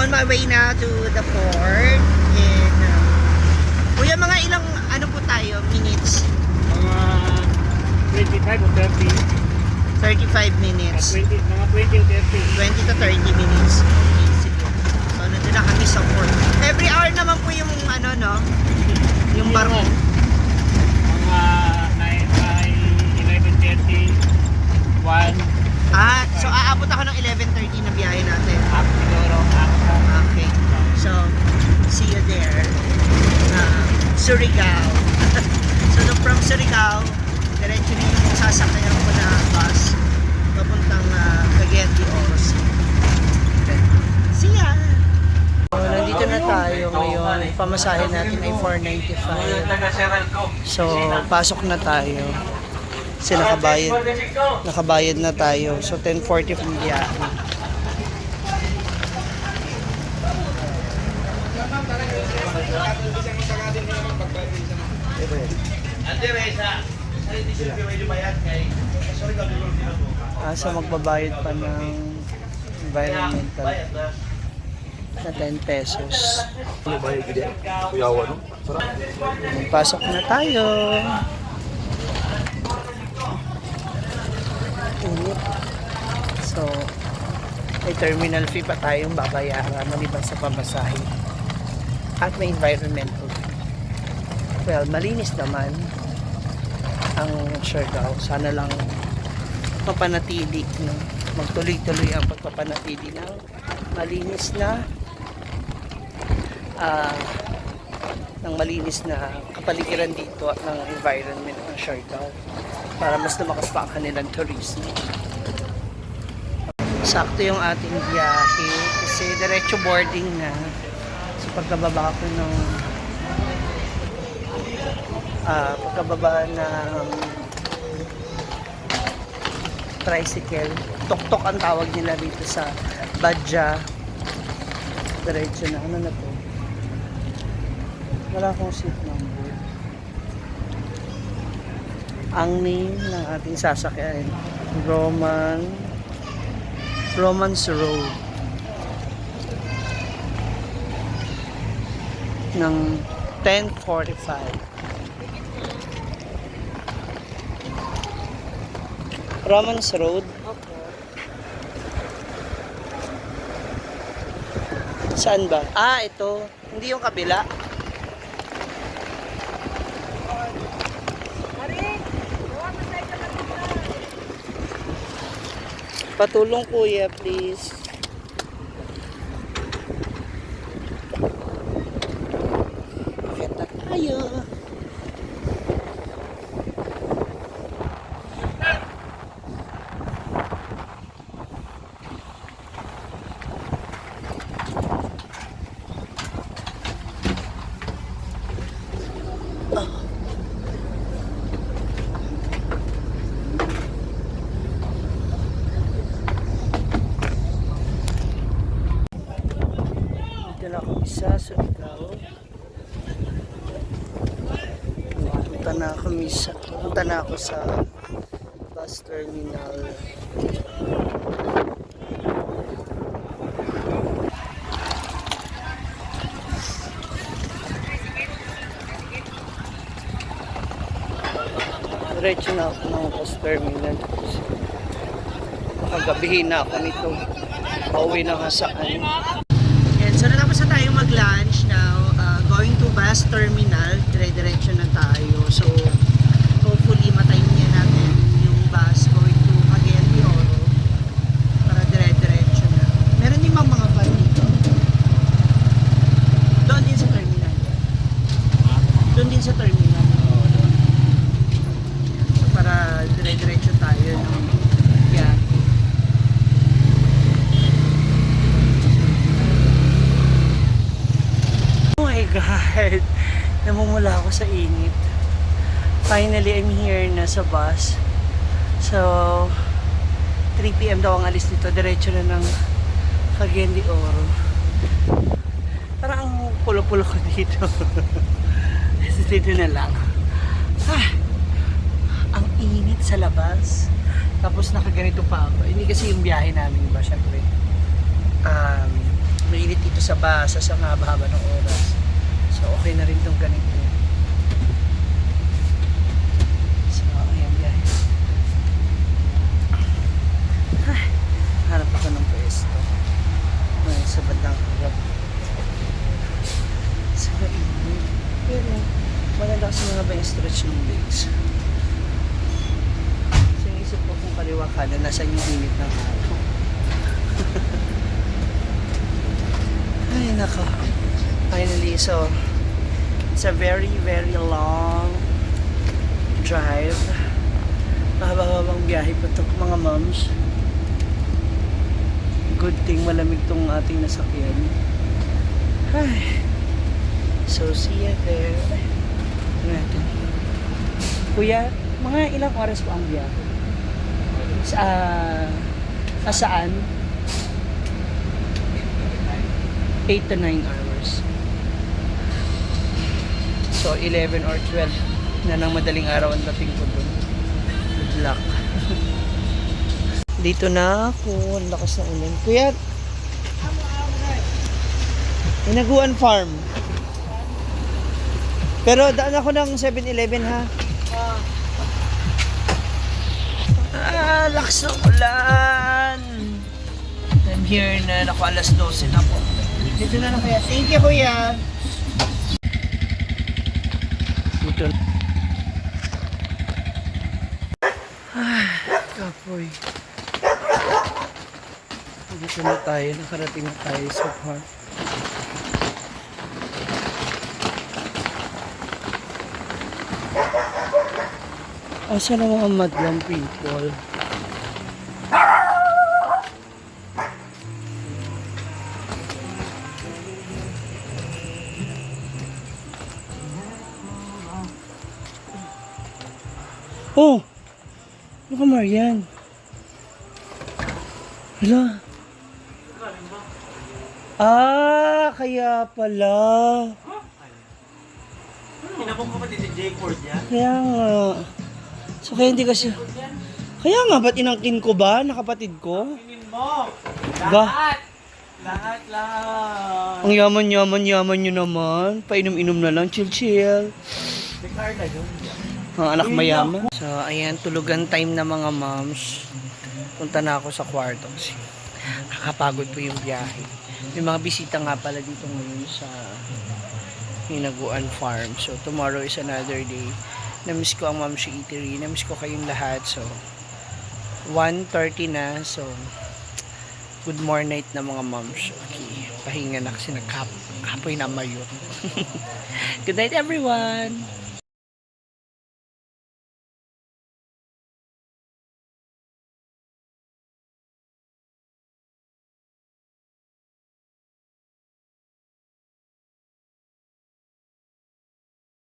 on my way now to the port. And, kuya, mga ilang, ano po tayo, minutes? Mga 25 o 30. 35 minutes. Mga 20 o 30. 20 to 30 minutes. Okay, sige. So, nandun na kami sa port. Every hour naman po yung, ano, no? Yung barko. Mga 11:30, 1, So aabot ako ng 11:30 na biyahe natin. up siguro, Okay. So, see you there. Surigao. So, from Surigao, diretso na yung sasakyan ko na bus papuntang Cagayan de Oro. See ya! So, nandito na tayo ngayon. Pamasahin natin ay 495. So, pasok na tayo. Kasi nakabayad na tayo. So 10:40 from biyahe. So magbabayad pa ng environmental na 10 pesos. Pasok na tayo. So, may terminal fee pa tayong babayaran maliban sa pamasahe. At may environmental fee. Well, malinis naman ang Siargao. Sana lang mapanatili, no? Magtuloy-tuloy ang pagpapanatili ng malinis na kapaligiran dito at ng environment ng Siargao para mas lumakas pa ang kanilang tourism. Sakto yung ating biyahe kasi diretso boarding na. So pagkababa ko ng tricycle, tok-tok ang tawag nila dito sa Badja. Diretso na. Ano na to? Wala akong seat number. Ang name ng ating sasakyan, Romans Road ng 10:45. Romans Road. Saan ba? Ito. Hindi yung kabila. Patulong kuya, please. Bakit na tayo? Sa Surigao. Punta na ako sa bus terminal. Diretso na ako ng bus terminal. Makagabihin na ako nito. Pauwi na nga saan. So natapos na tayo mag-lunch now, going to bus terminal, dire-diretso na tayo. So hopefully matime niya natin yung bus going to Cagayan de Oro para dire-diretso na. Meron din mga van dito. Doon din sa terminal. Doon din sa terminal. So para dire-diretso tayo ng biyahe. God, namumula ako sa init. Finally, I'm here na sa bus. So, 3 PM daw ang alis dito. Diretso na ng Cagayan de Oro. Parang ang pulo-pulo ko dito. Dito na lang. Ang init sa labas. Tapos nakaganito pa ako. Hindi kasi yung biyahe namin ba, syempre. Mainit dito sa basa sa haba-haba ng oras. So, okay na rin itong ganito. So, ayan guys. Ay, hanap ako ng pwesto. Ay, sa bandang harap. Sa kainit. Pero, maganda kasi mga ba yung stretch ng legs. So, yung isip ko kung kaliwa kanan, nasa yung init ng araw. Ay, nako. Finally, so, it's a very, very long drive. Mahaba-habang biyahe pa ito, mga moms. Good thing malamig tong ating nasakyan. Ay. So, see ya there. Ano natin? Kuya, mga ilang oras po ang biyahe? Saan? 8 to 9 hours. So, 11 or 12 na ng madaling araw ang dating ko dun. Good luck. Dito na ako. Ang lakas ng ulan. Kuya, Inaguan Farm. Pero daan ako ng 7-Eleven ha. Lakas ng ulan. I'm here na. Naku, alas 12 na po. Dito na kuya. Thank you, kuya. Dito na. Kapoy. Dito na tayo. Nakarating na tayo so far. Asa na mga madlang people? Oh! Ano ka, Marian? Hala? Kaya pala. Hinabong ko pa din si J-Ford yan? Kaya nga. So kaya hindi kasi... Kaya nga, ba't inangkin ko ba na kapatid ko? Inin mo! Ga? Lahat! Ang yaman nyo naman. Painom-inom na lang, chill. Si Carla yun. Ang anak mayaman. So, ayan, tulugan time na mga moms. Punta na ako sa kwarto kasi kakapagod po yung biyahe. May mga bisita nga pala dito ngayon sa Inaguan Farm. So, tomorrow is another day. Namiss ko ang Mom's Eatery. Namiss ko kayong lahat. So, 1:30 na. So, good morning night na mga moms. Okay, pahinga na kasi nagkapoy na mayo. Good night everyone!